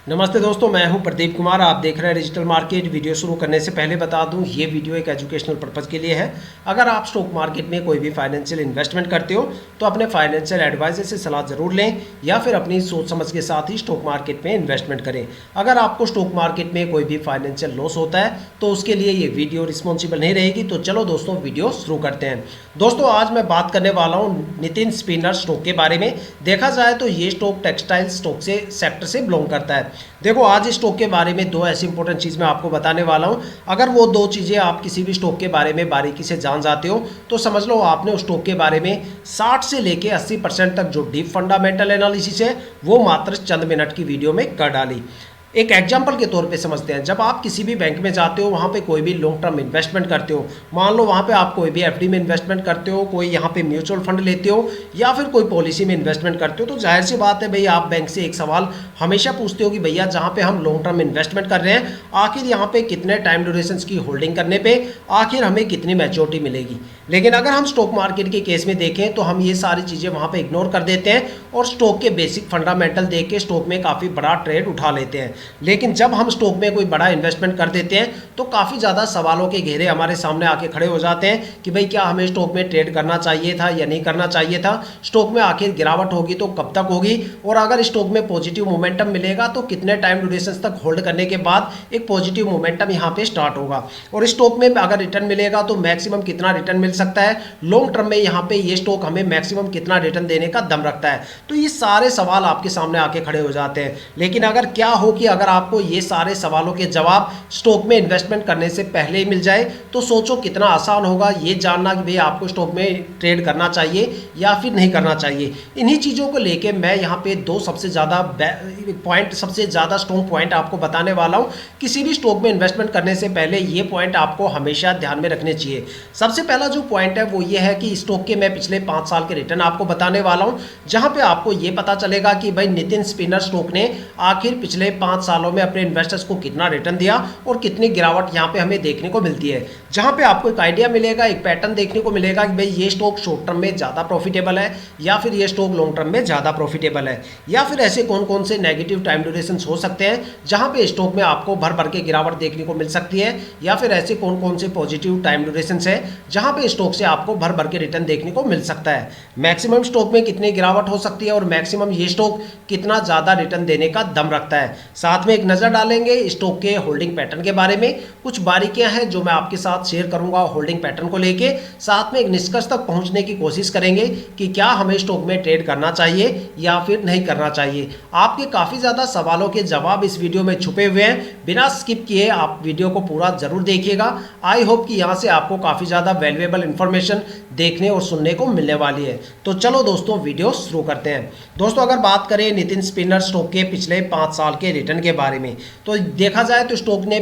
नमस्ते दोस्तों, मैं हूं प्रदीप कुमार। आप देख रहे हैं डिजिटल मार्केट। वीडियो शुरू करने से पहले बता दूं, ये वीडियो एक एजुकेशनल पर्पज़ के लिए है। अगर आप स्टॉक मार्केट में कोई भी फाइनेंशियल इन्वेस्टमेंट करते हो तो अपने फाइनेंशियल एडवाइजर से सलाह जरूर लें या फिर अपनी सोच समझ के साथ ही स्टॉक मार्केट में इन्वेस्टमेंट करें। अगर आपको स्टॉक मार्केट में कोई भी फाइनेंशियल लॉस होता है तो उसके लिए ये वीडियो रिस्पॉन्सिबल नहीं रहेगी। तो चलो दोस्तों, वीडियो शुरू करते हैं। दोस्तों, आज मैं बात करने वाला हूँ नितिन स्पिनर स्टॉक के बारे में। देखा जाए तो ये स्टॉक टेक्सटाइल स्टॉक से सेक्टर से बिलोंग करता है। देखो, आज इस स्टॉक के बारे में दो ऐसी इंपॉर्टेंट चीज़ मैं आपको बताने वाला हूं। अगर वो दो चीज़ें आप किसी भी स्टॉक के बारे में बारीकी से जान जाते हो तो समझ लो आपने उस स्टॉक के बारे में 60 से लेके 80% तक जो डीप फंडामेंटल एनालिसिस है वो मात्र चंद मिनट की वीडियो में कर डाली। एक एग्जाम्पल के तौर पे समझते हैं। जब आप किसी भी बैंक में जाते हो, वहाँ पे कोई भी लॉन्ग टर्म इन्वेस्टमेंट करते हो, मान लो वहाँ पे आप कोई भी एफडी में इन्वेस्टमेंट करते हो, कोई यहाँ पे म्यूचुअल फंड लेते हो या फिर कोई पॉलिसी में इन्वेस्टमेंट करते हो, तो जाहिर सी बात है भाई, आप बैंक से एक सवाल हमेशा पूछते हो कि भैया जहाँ पे हम लॉन्ग टर्म इन्वेस्टमेंट कर रहे हैं, आखिर यहाँ पे कितने टाइम ड्यूरेशन की होल्डिंग करने पर आखिर हमें कितनी मैच्योरिटी मिलेगी। लेकिन अगर हम स्टॉक मार्केट के केस में देखें तो हम ये सारी चीज़ें वहाँ पे इग्नोर कर देते हैं और स्टॉक के बेसिक फंडामेंटल देख के स्टॉक में काफ़ी बड़ा ट्रेड उठा लेते हैं। लेकिन जब हम स्टॉक में कोई बड़ा इन्वेस्टमेंट कर देते हैं तो काफ़ी ज़्यादा सवालों के घेरे हमारे सामने आके खड़े हो जाते हैं कि भाई क्या हमें स्टॉक में ट्रेड करना चाहिए था या नहीं करना चाहिए था। स्टॉक में आखिर गिरावट होगी तो कब तक होगी, और अगर स्टॉक में पॉजिटिव मोमेंटम मिलेगा तो कितने टाइम ड्यूरेशन तक होल्ड करने के बाद एक पॉजिटिव मोमेंटम यहाँ पे स्टार्ट होगा, और स्टॉक में अगर रिटर्न मिलेगा तो मैक्सिमम कितना रिटर्न मिल सकता है, लॉन्ग टर्म में यहाँ पे ये स्टॉक हमें मैक्सिमम कितना रिटर्न देने का दम रखता है। तो ये सारे सवाल आपके सामने आके खड़े हो जाते हैं। लेकिन अगर क्या हो कि अगर आपको ये सारे सवालों के जवाब स्टॉक में इन्वेस्टमेंट करने से पहले ही मिल जाए तो सोचो कितना आसान होगा ये जानना कि भाई आपको स्टॉक में ट्रेड करना चाहिए या फिर नहीं करना चाहिए। इन्हीं चीज़ों को लेके मैं यहाँ पे दो सबसे ज़्यादा स्ट्रॉन्ग पॉइंट आपको बताने वाला हूँ। किसी भी स्टॉक में इन्वेस्टमेंट करने से पहले ये पॉइंट आपको हमेशा ध्यान में रखने चाहिए। सबसे पहला जो पॉइंट है वो ये है कि स्टॉक के मैं पिछले 5 साल के रिटर्न आपको बताने वाला हूँ, जहाँ पे आपको ये पता चलेगा कि भाई नितिन स्पिनर स्टॉक ने आखिर पिछले 5 सालों में अपने इन्वेस्टर्स को कितना रिटर्न दिया और कितनी गिरावट यहाँ पे हमें देखने को मिलती है। जहाँ पे आपको एक आइडिया मिलेगा, एक पैटर्न देखने को मिलेगा कि भाई ये स्टॉक शॉर्ट टर्म में ज़्यादा प्रॉफिटेबल है या फिर ये स्टॉक लॉन्ग टर्म में ज़्यादा प्रॉफिटेबल है, या फिर ऐसे कौन कौन से नेगेटिव टाइम ड्यूरेशन हो सकते हैं जहाँ पे स्टॉक में आपको भर भर के गिरावट देखने को मिल सकती है, या फिर ऐसे कौन कौन से पॉजिटिव टाइम ड्यूरेशन है जहाँ पे स्टॉक से आपको भर भर के रिटर्न देखने को मिल सकता है। मैक्सिमम स्टॉक में कितनी गिरावट हो सकती है और मैक्सिमम ये स्टॉक कितना ज़्यादा रिटर्न देने का दम रखता है। साथ में एक नज़र डालेंगे स्टॉक के होल्डिंग पैटर्न के बारे में। कुछ बारीकियां हैं जो मैं आपके साथ शेयर करूंगा होल्डिंग पैटर्न को लेके। साथ में एक निष्कर्ष तक पहुंचने की कोशिश करेंगे कि क्या हमें स्टॉक में ट्रेड करना चाहिए या फिर नहीं करना चाहिए। आपके काफ़ी ज़्यादा सवालों के जवाब इस वीडियो में छुपे हुए हैं। बिना स्किप किए आप वीडियो को पूरा जरूर देखिएगा। आई होप कि यहाँ से आपको काफ़ी ज़्यादा वैल्यूएबल इंफॉर्मेशन देखने और सुनने को मिलने वाली है। तो चलो दोस्तों, वीडियो शुरू करते हैं। दोस्तों, अगर बात करें नितिन स्पिनर स्टॉक के पिछले 5 साल के रिटर्न के बारे में, तो देखा जाए तो स्टॉक ने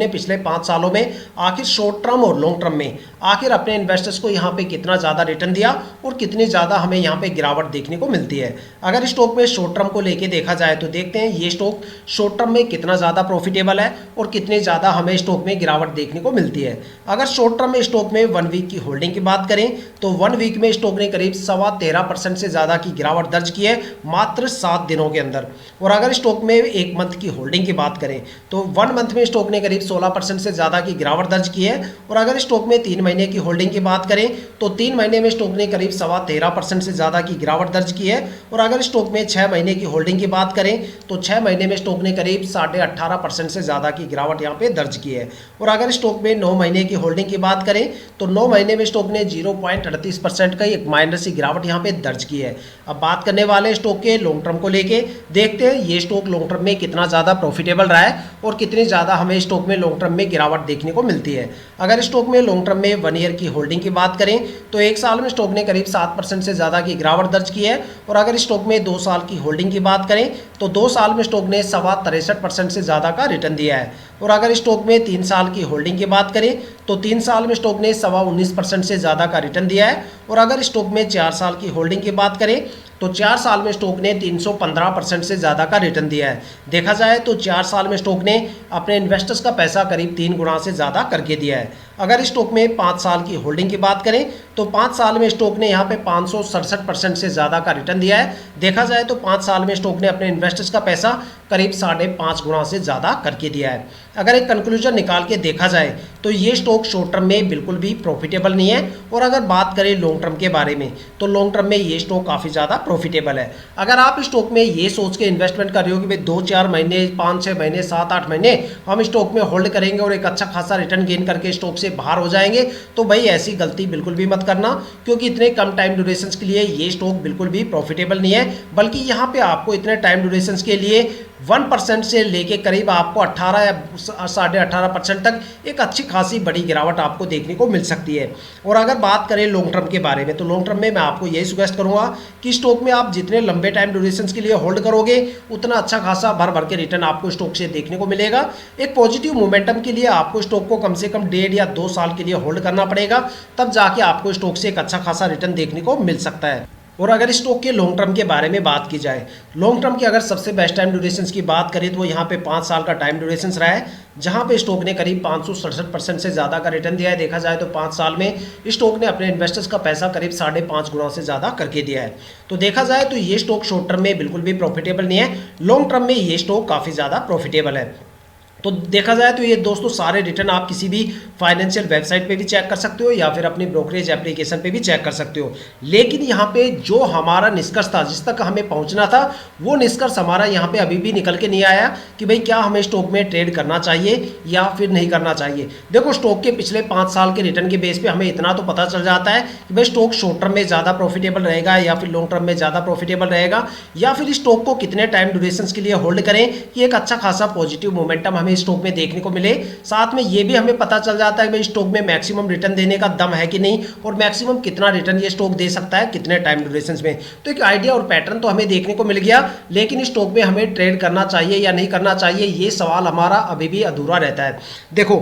पिछले 5 सालों में आखिर शॉर्ट टर्म और लॉन्ग टर्म में आखिर अपने इन्वेस्टर्स को यहाँ पे कितना ज़्यादा रिटर्न दिया और कितनी ज़्यादा हमें यहाँ पे गिरावट देखने को मिलती है। अगर स्टॉक में शॉर्ट टर्म को लेके देखा जाए तो देखते हैं ये स्टॉक शॉर्ट टर्म में कितना ज़्यादा प्रॉफिटेबल है और कितनी ज़्यादा हमें स्टॉक में गिरावट देखने को मिलती है। अगर शॉर्ट टर्म में स्टॉक में 1 वीक की होल्डिंग की बात करें तो 1 वीक में स्टॉक ने करीब 13.25% से ज़्यादा की गिरावट दर्ज की है मात्र 7 दिनों के अंदर। और अगर स्टॉक में 1 मंथ की होल्डिंग की बात करें तो 1 मंथ में स्टॉक ने करीब 16% से ज़्यादा की गिरावट दर्ज की है। और अगर स्टॉक में 3 महीने की होल्डिंग की बात करें तो 3 महीने में स्टॉक ने करीब 13.25% से ज़्यादा की गिरावट दर्ज की है। और अगर स्टॉक में 6 महीने की होल्डिंग की बात करें तो 6 महीने में स्टॉक ने करीब 18.5% से ज़्यादा की गिरावट यहाँ पे दर्ज की है। और अगर स्टॉक में 9 महीने की होल्डिंग की बात करें तो 9 महीने में स्टॉक ने 0.38% का एक माइनर सी गिरावट यहाँ पे दर्ज की है। अब बात करने वाले स्टॉक के लॉन्ग टर्म को लेके देखते हैं ये स्टॉक लॉन्ग टर्म में कितना ज़्यादा प्रॉफिटेबल रहा है और कितनी ज़्यादा हमें स्टॉक में लॉन्ग टर्म में गिरावट देखने को मिलती है। अगर स्टॉक में लॉन्ग टर्म में 1 ईयर की होल्डिंग की बात करें तो 1 साल में स्टॉक ने करीब 7% से ज़्यादा की गिरावट दर्ज की है। और अगर स्टॉक में 2 साल की होल्डिंग की बात करें तो 2 साल में स्टॉक ने 63% से ज़्यादा का रिटर्न दिया है। और अगर स्टॉक में 3 साल की होल्डिंग की बात करें तो 3 साल में स्टॉक ने 19% से ज़्यादा का रिटर्न दिया है। और अगर स्टॉक में 4 साल की होल्डिंग की बात करें तो 4 साल में स्टॉक ने 315% से ज़्यादा का रिटर्न दिया है। देखा जाए तो 4 साल में स्टॉक ने अपने इन्वेस्टर्स का पैसा करीब 3 गुना से ज़्यादा करके दिया है। अगर स्टॉक में 5 साल की होल्डिंग की बात करें तो 5 साल में स्टॉक ने यहाँ पे 567% से ज़्यादा का रिटर्न दिया है। देखा जाए तो 5 साल में स्टॉक ने अपने इन्वेस्टर्स का पैसा करीब 5.5 गुना से ज़्यादा करके दिया है। अगर एक कंक्लूजन निकाल के देखा जाए तो ये स्टॉक शॉर्ट टर्म में बिल्कुल भी प्रॉफिटेबल नहीं है, और अगर बात करें लॉन्ग टर्म के बारे में तो लॉन्ग टर्म में ये स्टॉक काफ़ी ज़्यादा प्रॉफिटेबल है। अगर आप स्टॉक में ये सोच के इन्वेस्टमेंट कर रहे हो कि भाई 2-4 महीने, 5-6 महीने, 7-8 महीने हम स्टॉक में होल्ड करेंगे और एक अच्छा खासा रिटर्न गेन करके स्टॉक से बाहर हो जाएंगे, तो भाई ऐसी गलती बिल्कुल भी मत करना, क्योंकि इतने कम टाइम ड्यूरेशन के लिए ये स्टॉक बिल्कुल भी प्रॉफिटेबल नहीं है। बल्कि यहाँ पे आपको इतने टाइम ड्यूरेशन के लिए 1% से लेके करीब आपको 18 या 18.5% तक एक अच्छी खासी बड़ी गिरावट आपको देखने को मिल सकती है। और अगर बात करें लॉन्ग टर्म के बारे में तो लॉन्ग टर्म में मैं आपको यही सजेस्ट करूंगा कि स्टॉक में आप जितने लंबे टाइम ड्यूरेशन के लिए होल्ड करोगे उतना अच्छा खासा भर भर के रिटर्न आपको स्टॉक से देखने को मिलेगा। एक पॉजिटिव मोमेंटम के लिए आपको स्टॉक को कम से कम 1.5 या 2 साल के लिए होल्ड करना पड़ेगा, तब जाके आपको स्टॉक से एक अच्छा खासा रिटर्न देखने को मिल सकता है। और अगर स्टॉक के लॉन्ग टर्म के बारे में बात की जाए, लॉन्ग टर्म की अगर सबसे बेस्ट टाइम ड्यूरेशन की बात करें तो यहाँ पे 5 साल का टाइम ड्यूरेशन रहा है, जहाँ पे स्टॉक ने करीब 567% से ज़्यादा का रिटर्न दिया है। देखा जाए तो 5 साल में स्टॉक ने अपने इन्वेस्टर्स का पैसा करीब 5.5 गुना से ज़्यादा करके दिया है। तो देखा जाए तो ये स्टॉक शॉर्ट टर्म में बिल्कुल भी प्रॉफिटेबल नहीं है, लॉन्ग टर्म में ये स्टॉक काफ़ी ज़्यादा प्रॉफिटेबल है। तो देखा जाए तो ये दोस्तों सारे रिटर्न आप किसी भी फाइनेंशियल वेबसाइट पे भी चेक कर सकते हो या फिर अपनी ब्रोकरेज एप्लीकेशन पे भी चेक कर सकते हो। लेकिन यहाँ पे जो हमारा निष्कर्ष था, जिस तक हमें पहुँचना था, वो निष्कर्ष हमारा यहाँ पे अभी भी निकल के नहीं आया कि भाई क्या हमें स्टॉक में ट्रेड करना चाहिए या फिर नहीं करना चाहिए। देखो स्टॉक के पिछले 5 साल के रिटर्न के बेस पे हमें इतना तो पता चल जाता है कि भाई स्टॉक शॉर्ट टर्म में ज़्यादा प्रॉफिटेबल रहेगा या फिर लॉन्ग टर्म में ज़्यादा प्रॉफिटेबल रहेगा, या फिर स्टॉक को कितने टाइम ड्यूरेशन के लिए होल्ड करें कि एक अच्छा खासा पॉजिटिव मोमेंटम हमें स्टॉक में देखने को मिले। साथ में ये भी हमें पता चल जाता है कि भाई स्टॉक में मैक्सिमम रिटर्न देने का दम है कि नहीं, और मैक्सिमम कितना रिटर्न ये स्टॉक दे सकता है कितने टाइम ड्यूरेशन में। तो एक आइडिया और पैटर्न तो हमें देखने को मिल गया, लेकिन स्टॉक में हमें ट्रेड करना चाहिए या नहीं करना चाहिए, ये सवाल हमारा अभी भी अधूरा रहता है। देखो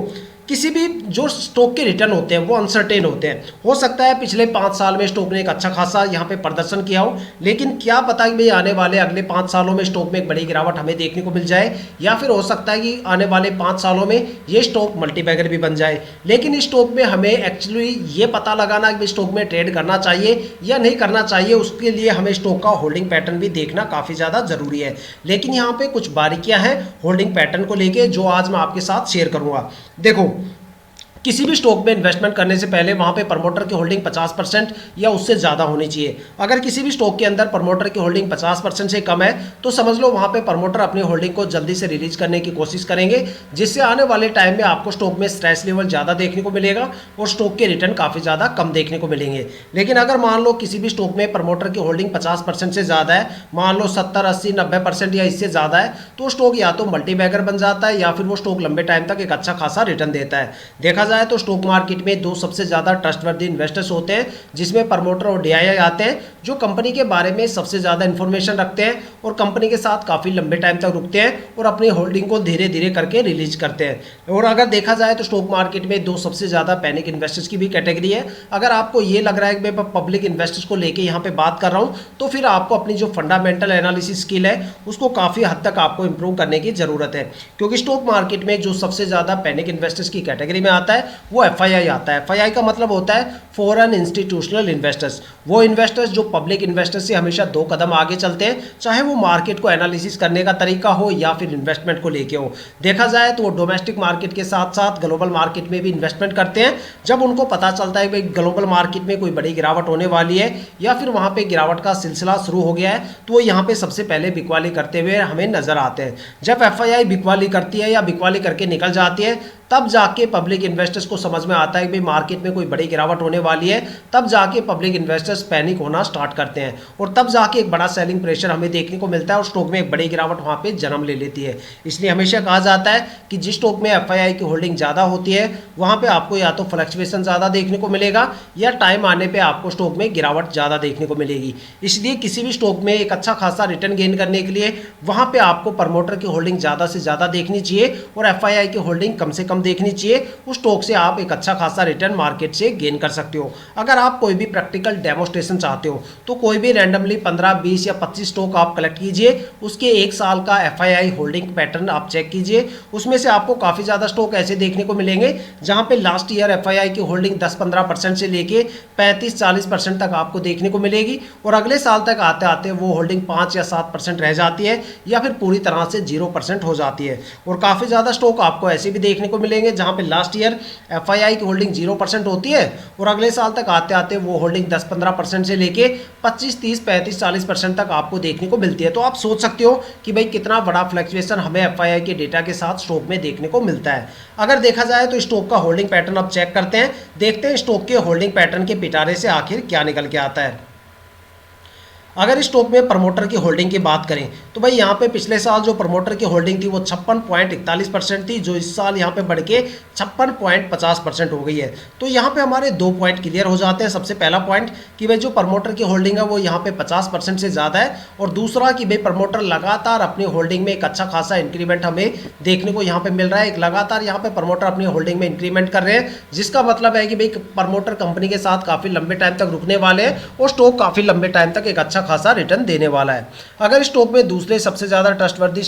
किसी भी जो स्टॉक के रिटर्न होते हैं वो अनसर्टेन होते हैं। हो सकता है पिछले 5 साल में स्टॉक ने एक अच्छा खासा यहाँ पे प्रदर्शन किया हो, लेकिन क्या पता कि भाई आने वाले अगले 5 सालों में स्टॉक में एक बड़ी गिरावट हमें देखने को मिल जाए, या फिर हो सकता है कि आने वाले 5 सालों में ये स्टॉक मल्टीबैगर भी बन जाए। लेकिन स्टॉक में हमें एक्चुअली ये पता लगाना कि स्टॉक में ट्रेड करना चाहिए या नहीं करना चाहिए, उसके लिए हमें स्टॉक का होल्डिंग पैटर्न भी देखना काफ़ी ज़्यादा ज़रूरी है। लेकिन यहाँ पे कुछ बारीकियाँ हैं होल्डिंग पैटर्न को लेके जो आज मैं आपके साथ शेयर करूँगा। देखो किसी भी स्टॉक में इन्वेस्टमेंट करने से पहले वहाँ पे प्रमोटर की होल्डिंग 50% या उससे ज़्यादा होनी चाहिए। अगर किसी भी स्टॉक के अंदर प्रमोटर की होल्डिंग 50% से कम है तो समझ लो वहाँ पे प्रमोटर अपनी होल्डिंग को जल्दी से रिलीज करने की कोशिश करेंगे, जिससे आने वाले टाइम में आपको स्टॉक में स्ट्रेस लेवल ज़्यादा देखने को मिलेगा और स्टॉक के रिटर्न काफ़ी ज़्यादा कम देखने को मिलेंगे। लेकिन अगर मान लो किसी भी स्टॉक में प्रमोटर की होल्डिंग 50% से ज़्यादा है, मान लो 70, 80, 90% या इससे ज़्यादा है, तो स्टॉक या तो मल्टीबैगर बन जाता है या फिर वो स्टॉक लंबे टाइम तक एक अच्छा खासा रिटर्न देता है। देखा जाए तो स्टॉक मार्केट में 2 सबसे ज़्यादा ट्रस्टवर्दी इन्वेस्टर्स होते हैं, जिसमें प्रमोटर और डीआईआई आते हैं, जो कंपनी के बारे में सबसे ज़्यादा इन्फॉर्मेशन रखते हैं और कंपनी के साथ काफ़ी लंबे टाइम तक रुकते हैं और अपनी होल्डिंग को धीरे धीरे करके रिलीज करते हैं। और अगर देखा जाए तो स्टॉक मार्केट में 2 सबसे ज़्यादा पैनिक इन्वेस्टर्स की भी कैटेगरी है। अगर आपको ये लग रहा है कि मैं पब्लिक इन्वेस्टर्स को लेकर यहाँ पे बात कर रहा हूँ, तो फिर आपको अपनी जो फंडामेंटल एनालिसिस स्किल है उसको काफ़ी हद तक आपको इंप्रूव करने की ज़रूरत है, क्योंकि स्टॉक मार्केट में जो सबसे ज़्यादा पैनिक इन्वेस्टर्स की कैटेगरी में आता है वो एफआईआई आता है। एफआईआई का मतलब होता है फॉरेन इंस्टीट्यूशनल इन्वेस्टर्स। वो इन्वेस्टर्स जो पब्लिक इन्वेस्टर्स से हमेशा 2 कदम आगे चलते हैं, चाहे वो मार्केट को एनालिसिस करने का तरीका हो या फिर इन्वेस्टमेंट को लेके हो। देखा जाए तो वो डोमेस्टिक मार्केट के साथ साथ ग्लोबल मार्केट में भी इन्वेस्टमेंट करते हैं। जब उनको पता चलता है कि ग्लोबल मार्केट में कोई बड़ी गिरावट होने वाली है या फिर वहाँ पे गिरावट का सिलसिला शुरू हो गया है, तो वो यहाँ पे सबसे पहले बिकवाली करते हुए हमें नजर आते हैं। जब एफआईआई बिकवाली करती है या बिकवाली करके निकल जाती है, तब जाके पब्लिक इन्वेस्टर्स को समझ में आता है कि भाई मार्केट में कोई बड़ी गिरावट होने वाली है। तब जाके पब्लिक इन्वेस्टर्स पैनिक होना स्टार्ट करते हैं और तब जाके एक बड़ा सेलिंग प्रेशर हमें देखने को मिलता है और स्टॉक में एक बड़ी गिरावट वहाँ पे जन्म ले लेती है। इसलिए हमेशा कहा जाता है कि जिस स्टॉक में एफआईआई की होल्डिंग ज़्यादा होती है वहाँ पर आपको या तो फ्लक्चुएशन ज़्यादा देखने को मिलेगा या टाइम आने पर आपको स्टॉक में गिरावट ज़्यादा देखने को मिलेगी। इसलिए किसी भी स्टॉक में एक अच्छा खासा रिटर्न गेन करने के लिए वहाँ पर आपको प्रमोटर की होल्डिंग ज़्यादा से ज़्यादा देखनी चाहिए और एफआईआई की होल्डिंग कम से कम देखनी चाहिए। उस स्टॉक से आप एक अच्छा खासा रिटर्न मार्केट से गेन कर सकते हो। अगर आप कोई भी प्रैक्टिकल डेमो डेमोस्ट्रेशन चाहते हो तो कोई भी रैंडमली 15, 20 या 25 स्टॉक आप कलेक्ट कीजिए, उसके 1 साल का FII होल्डिंग पैटर्न आप चेक कीजिए। उसमें से आपको काफ़ी ज़्यादा स्टॉक ऐसे देखने को मिलेंगे जहाँ पे लास्ट ईयर FII की होल्डिंग 10-15% से लेके 35-40% तक आपको देखने को मिलेगी और अगले साल तक आते आते वो होल्डिंग 5 या 7% रह जाती है या फिर पूरी तरह से 0% हो जाती है। और काफ़ी ज़्यादा स्टॉक आपको ऐसे भी देखने को मिलेंगे जहाँ पे लास्ट ईयर FII की होल्डिंग 0% होती है और अगले साल तक आते आते वो होल्डिंग 10-15% से लेके 25-30-35-40% तक आपको देखने को मिलती है। तो आप सोच सकते हो कि भाई कितना बड़ा फ्लक्चुएशन हमें FII के डेटा के साथ स्टॉक में देखने को मिलता है। अगर देखा जाए तो स्टॉक का होल्डिंग पैटर्न अब चेक करते हैं, देखते हैं स्टॉक के होल्डिंग पैटर्न के पिटारे से आखिर क्या निकल के आता है। अगर स्टॉक में प्रमोटर की होल्डिंग की बात करें तो भाई यहाँ पे पिछले साल जो प्रमोटर की होल्डिंग थी वो 56.41% थी, जो इस साल यहाँ पे बढ़ के 56.50% हो गई है। तो यहाँ पे हमारे 2 पॉइंट क्लियर हो जाते हैं। सबसे पहला पॉइंट कि भाई जो प्रमोटर की होल्डिंग है वो यहाँ पे 50% से ज़्यादा है और दूसरा कि भाई प्रमोटर लगातार अपनी होल्डिंग में एक अच्छा खासा इंक्रीमेंट हमें देखने को यहाँ पे मिल रहा है। एक लगातार यहाँ पे प्रमोटर अपनी होल्डिंग में इंक्रीमेंट कर रहे हैं, जिसका मतलब है कि भाई प्रमोटर कंपनी के साथ काफ़ी लंबे टाइम तक रुकने वाले हैं और स्टॉक काफ़ी लंबे टाइम तक एक अच्छा खासा रिटर्न देने वाला है। अगर स्टॉक में दूसरे सबसे ज़्यादा ट्रस्टवर्दी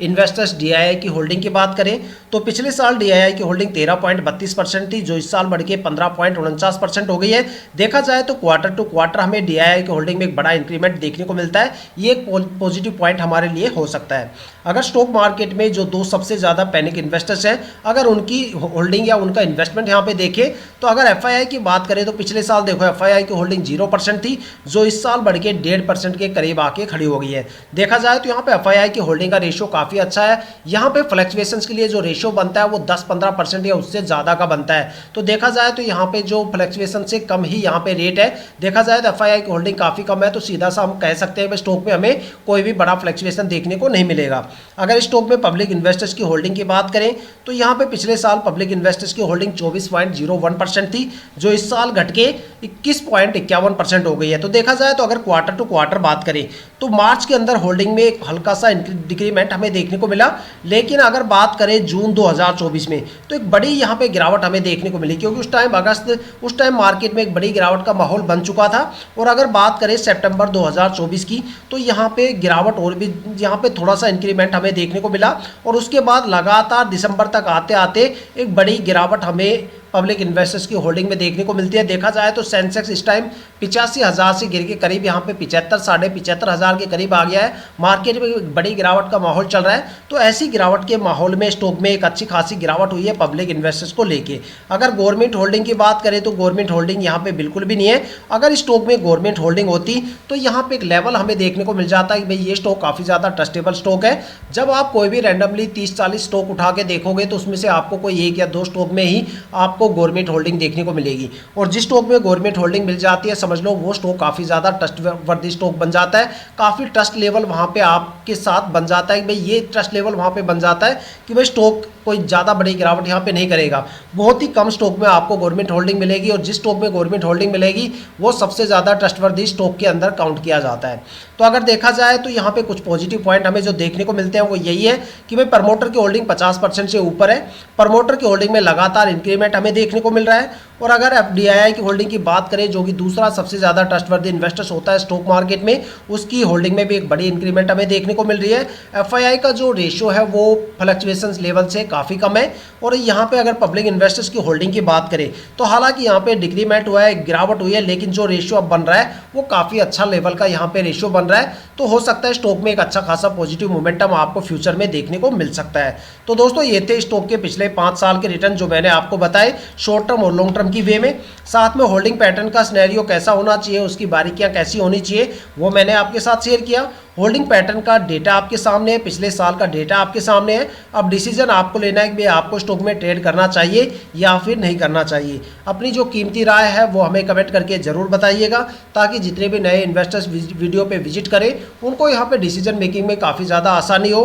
इन्वेस्टर्स DII की होल्डिंग की बात करें तो पिछले साल DII की होल्डिंग 13.32% थी, जो इस साल बढ़ के 15.49% हो गई है। देखा जाए तो क्वार्टर टू क्वार्टर हमें DII की होल्डिंग में एक बड़ा इंक्रीमेंट देखने को मिलता है। ये एक पॉजिटिव पॉइंट हमारे लिए हो सकता है। अगर स्टॉक मार्केट में जो 2 सबसे ज़्यादा पैनिक इन्वेस्टर्स हैं, अगर उनकी होल्डिंग या उनका इन्वेस्टमेंट यहाँ पे देखें तो अगर FII की बात करें तो पिछले साल देखो FII की होल्डिंग 0% थी, जो इस साल बढ़ के 1.5% के करीब आके खड़ी हो गई है। देखा जाए तो यहाँ पे FII की होल्डिंग का रेशियो काफ़ी अच्छा है। यहाँ पे फ्लक्चुएशंस के लिए जो रेशियो बनता है वो 10-15% या उससे ज़्यादा का बनता है। तो देखा जाए तो यहाँ पे जो फ्लक्चुएशन से कम ही यहाँ पे रेट है। देखा जाए तो FII की होल्डिंग काफ़ी कम है, तो सीधा सा हम कह सकते हैं कि स्टॉक में हमें कोई भी बड़ा फ्लक्चुएशन देखने को नहीं मिलेगा। अगर स्टॉक में पब्लिक इन्वेस्टर्स की होल्डिंग की बात करें तो यहाँ पे पिछले साल पब्लिक इन्वेस्टर्स की होल्डिंग 24.01% थी, जो इस साल घट के 21.51% हो गई है। तो देखा जाए तो अगर क्वार्टर टू क्वार्टर बात करें तो मार्च के अंदर होल्डिंग में एक हल्का सा डिक्रीमेंट हमें देखने को मिला, लेकिन अगर बात करें जून 2024 में तो एक बड़ी यहाँ पे गिरावट हमें देखने को मिली, क्योंकि उस टाइम मार्केट में एक बड़ी गिरावट का माहौल बन चुका था। और अगर बात करें सितंबर 2024 की तो यहाँ पे गिरावट और भी यहाँ पे थोड़ा सा इंक्रीमेंट हमें देखने को मिला और उसके बाद लगातार दिसंबर तक आते आते एक बड़ी गिरावट हमें पब्लिक इन्वेस्टर्स की होल्डिंग में देखने को मिलती है। देखा जाए तो सेंसेक्स इस टाइम 85,000 से गिर के करीब यहाँ पे 75-75,500 के करीब आ गया है। मार्केट में एक बड़ी गिरावट का माहौल चल रहा है, तो ऐसी गिरावट के माहौल में स्टॉक में एक अच्छी खासी गिरावट हुई है पब्लिक इन्वेस्टर्स को लेके। अगर गवर्नमेंट होल्डिंग की बात करें तो गवर्नमेंट होल्डिंग यहाँ पे बिल्कुल भी नहीं है। अगर स्टॉक में गवर्नमेंट होल्डिंग होती तो यहाँ पे एक लेवल हमें देखने को मिल जाता है कि भाई ये स्टॉक काफ़ी ज़्यादा ट्रस्टेबल स्टॉक है। जब आप कोई भी रैंडमली 30-40 स्टॉक उठा के देखोगे तो उसमें से आपको कोई 1 या 2 स्टॉक में ही आपको गवर्नमेंट होल्डिंग देखने को मिलेगी, और जिस स्टॉक में गवर्नमेंट होल्डिंग मिल जाती है समझ लो वो स्टॉक काफ़ी ज़्यादा ट्रस्टवर्दी स्टॉक बन जाता है। काफ़ी ट्रस्ट लेवल वहाँ पे आपके साथ बन जाता है कि भाई ये ट्रस्ट लेवल वहाँ पे बन जाता है कि भाई स्टॉक कोई ज़्यादा बड़ी गिरावट यहाँ पे नहीं करेगा। बहुत ही कम स्टॉक में आपको गवर्नमेंट होल्डिंग मिलेगी, और जिस स्टॉक में गवर्नमेंट होल्डिंग मिलेगी वो सबसे ज़्यादा ट्रस्टवर्दी स्टॉक के अंदर काउंट किया जाता है। तो अगर देखा जाए तो यहाँ पे कुछ पॉजिटिव पॉइंट हमें जो देखने को मिलते हैं वो यही है कि भाई प्रमोटर की होल्डिंग 50% से ऊपर है। प्रमोटर की होल्डिंग में लगातार इंक्रीमेंट हमें देखने को मिल रहा है। और अगर FDII की होल्डिंग की बात करें, जो कि दूसरा सबसे ज़्यादा ट्रस्टवर्दी इन्वेस्टर्स होता है स्टॉक मार्केट में, उसकी होल्डिंग में भी एक बड़ी इंक्रीमेंट हमें देखने को मिल रही है। FII का जो रेशियो है वो फ्लक्चुएशंस लेवल से काफ़ी कम है। और यहाँ पे अगर पब्लिक इन्वेस्टर्स की होल्डिंग की बात करें तो हालांकि यहाँ पे डिक्रीमेंट हुआ है, गिरावट हुई है, लेकिन जो रेशियो अब बन रहा है वो काफ़ी अच्छा लेवल का यहाँ पे रेशियो बन रहा है। तो हो सकता है स्टॉक में एक अच्छा खासा पॉजिटिव मोमेंटम आपको फ्यूचर में देखने को मिल सकता है। तो दोस्तों ये थे स्टॉक के पिछले 5 साल के रिटर्न जो मैंने आपको बताए शॉर्ट टर्म और लॉन्ग टर्म की वे में। साथ में होल्डिंग पैटर्न का सिनेरियो कैसा होना चाहिए, उसकी बारीकियां कैसी होनी चाहिए, वो मैंने आपके साथ शेयर किया। होल्डिंग पैटर्न का डेटा आपके सामने है, पिछले साल का डेटा आपके सामने है। अब डिसीजन आपको लेना है कि आपको स्टॉक में ट्रेड करना चाहिए या फिर नहीं करना चाहिए। अपनी जो कीमती राय है वो हमें कमेंट करके ज़रूर बताइएगा, ताकि जितने भी नए इन्वेस्टर्स वीडियो पे विजिट करें उनको यहाँ पे डिसीजन मेकिंग में काफ़ी ज़्यादा आसानी हो।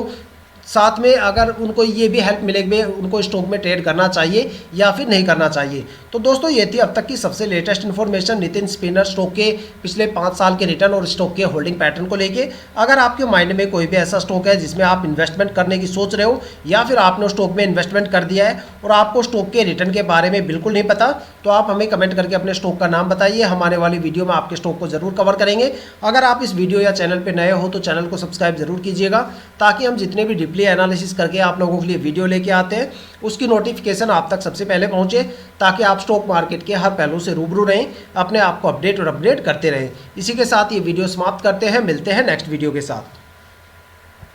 साथ में अगर उनको ये भी हेल्प मिलेगी उनको स्टॉक में ट्रेड करना चाहिए या फिर नहीं करना चाहिए। तो दोस्तों ये थी अब तक की सबसे latest information Nitin spinner stock के पिछले 5 साल के रिटर्न और स्टॉक के होल्डिंग पैटर्न को लेके। अगर आपके माइंड में कोई भी ऐसा स्टॉक है जिसमें आप इन्वेस्टमेंट करने की सोच रहे हो या फिर आपने स्टॉक में इन्वेस्टमेंट कर दिया है और आपको स्टॉक के रिटर्न के बारे में बिल्कुल नहीं पता, तो आप हमें कमेंट करके अपने स्टॉक का नाम बताइए। हमारे वाली वीडियो में आपके स्टॉक को जरूर कवर करेंगे। अगर आप इस वीडियो या चैनल पर नए हो तो चैनल को सब्सक्राइब जरूर कीजिएगा, ताकि हम जितने भी डीपली एनालिसिस करके आप लोगों के लिए वीडियो लेके आते हैं उसकी नोटिफिकेशन आप तक सबसे पहले पहुंचे, ताकि आप स्टॉक मार्केट के हर पहलू से रूबरू रहें, अपने आप को अपडेट करते रहें। इसी के साथ ये वीडियो समाप्त करते हैं, मिलते हैं नेक्स्ट वीडियो के साथ।